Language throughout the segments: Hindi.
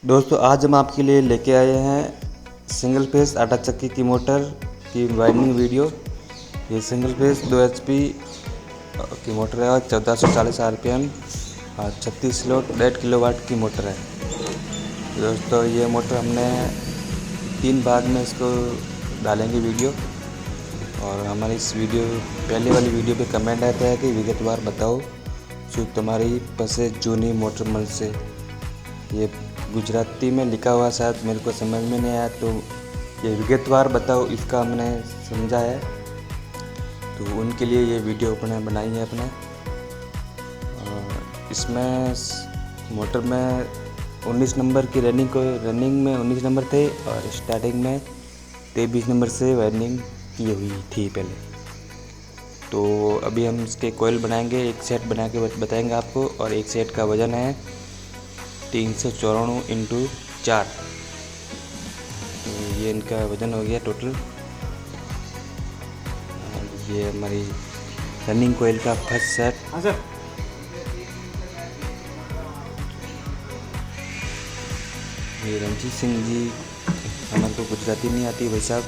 दोस्तों आज हम आपके लिए लेके आए हैं सिंगल फेस आटा चक्की की मोटर की वाइंडिंग वीडियो। ये सिंगल फेस 2 HP की मोटर है और 1440 RPM और 36 स्लॉट 1.5 किलोवाट की मोटर है। दोस्तों ये मोटर हमने 3 भाग में इसको डालेंगे वीडियो। और हमारी इस वीडियो पहले वाली वीडियो पे कमेंट आता है कि विगतवार बताओ जो तुम्हारी पसे जूनी मोटर मल से। ये गुजराती में लिखा हुआ शायद मेरे को समझ में नहीं आया, तो ये विगतवार बताओ इसका हमने समझा है, तो उनके लिए ये वीडियो अपने बनाई है अपने। इसमें मोटर में 19 नंबर की रनिंग में 19 नंबर थे और स्टार्टिंग में 23 नंबर से वायरिंग की हुई थी पहले। तो अभी हम इसके कोयल बनाएंगे, एक सेट बना के बताएंगे आपको। और एक सेट का वज़न है 394 × 4। तो ये इनका वज़न हो गया टोटल। ये हमारी रनिंग कोयल का फर्स्ट सेट। हाँ सर। ये रणजीत सिंह जी, हमारे को गुजराती नहीं आती भाई साहब।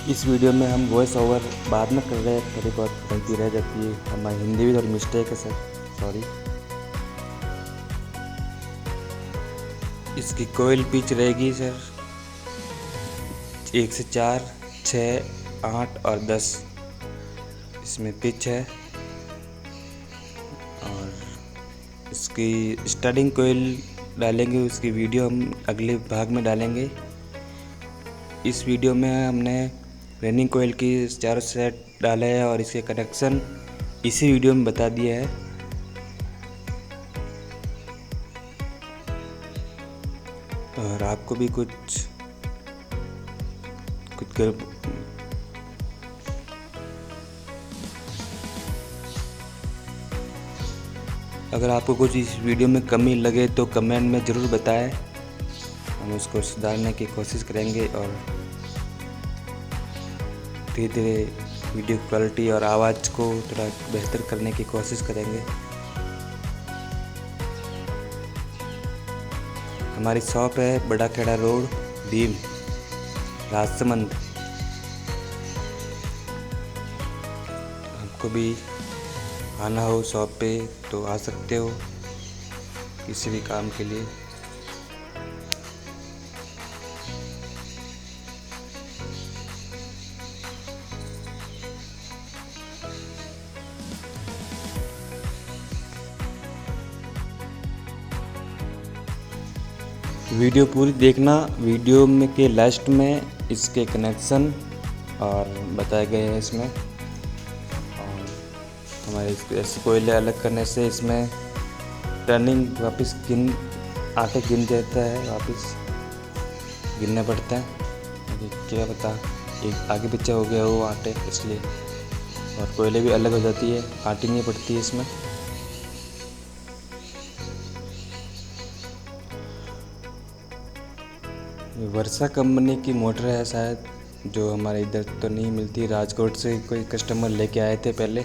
इस वीडियो में हम वॉइस ओवर बाद में कर रहे हैं, थोड़ी बहुत गलती रह जाती है, हमारी हिंदी भी थोड़ी मिस्टेक है सर, सॉरी। इसकी कोयल पिच रहेगी सर 1 से 4, 6, 8 और 10 इसमें पिच है। और इसकी स्टार्टिंग कोयल डालेंगे, उसकी वीडियो हम अगले भाग में डालेंगे। इस वीडियो में हमने रनिंग कोयल की 4 सेट डाले हैं और इसके कनेक्शन इसी वीडियो में बता दिया है। और आपको भी कुछ अगर आपको कुछ इस वीडियो में कमी लगे तो कमेंट में ज़रूर बताएं, हम उसको सुधारने की कोशिश करेंगे। और धीरे धीरे वीडियो क्वालिटी और आवाज़ को थोड़ा बेहतर करने की कोशिश करेंगे। हमारी शॉप है बड़ा खेड़ा रोड, भीम, राजसमंद। आपको भी आना हो शॉप पे तो आ सकते हो किसी भी काम के लिए। वीडियो पूरी देखना, वीडियो में के लास्ट में इसके कनेक्शन और बताए गए हैं इसमें। और हमारे ऐसे कोयले अलग करने से इसमें टर्निंग वापस आटे गिन जाता है, वापस गिनना पड़ता है। अभी क्या पता एक आगे पीछे हो गया वो आटे, इसलिए। और कोयले भी अलग हो जाती है, आटी नहीं पड़ती है इसमें। वर्षा कंपनी की मोटर है शायद, जो हमारे इधर तो नहीं मिलती। राजकोट से कोई कस्टमर लेके आए थे पहले।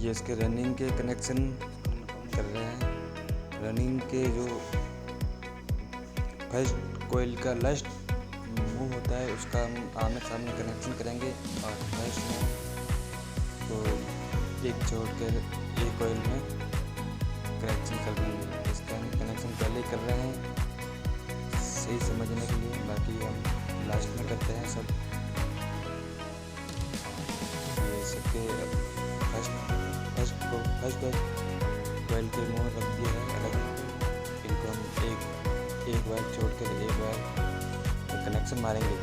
ये इसके रनिंग के कनेक्शन कर रहे हैं। रनिंग के जो फर्स्ट कोयल का लास्ट मूव होता है उसका हम आमने सामने कनेक्शन करेंगे और फर्स्ट में तो एक छोड़ कर एक कोयल में कनेक्शन कर देंगे। इसका हम कनेक्शन पहले ही कर रहे हैं सही समझने के लिए, बाकी हम लास्ट में करते हैं सब। ये सबके फर्स्ट कोयल के मुँह रख दिया है अलग। इनको हम एक बार छोड़ कर एक बार कनेक्शन मारेंगे।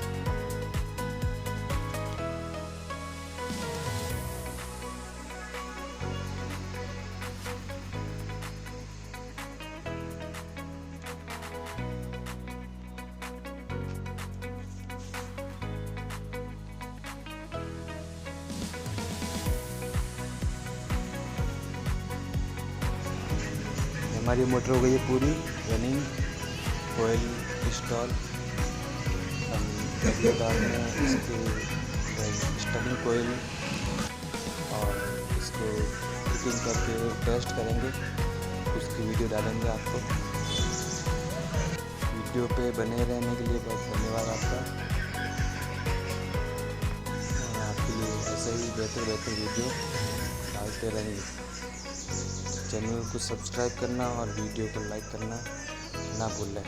हमारी मोटर हो गई है पूरी रनिंग। कोयल इंस्टॉल हम अगले बार में इसकी स्टबिंग कोयल और इसको फिटिंग करके टेस्ट करेंगे, उसकी वीडियो डालेंगे आपको। वीडियो पे बने रहने के लिए बहुत धन्यवाद आपका। आपके लिए ऐसे ही बेहतर वीडियो डालते रहेंगे। चैनल को सब्सक्राइब करना और वीडियो को लाइक करना ना भूलें।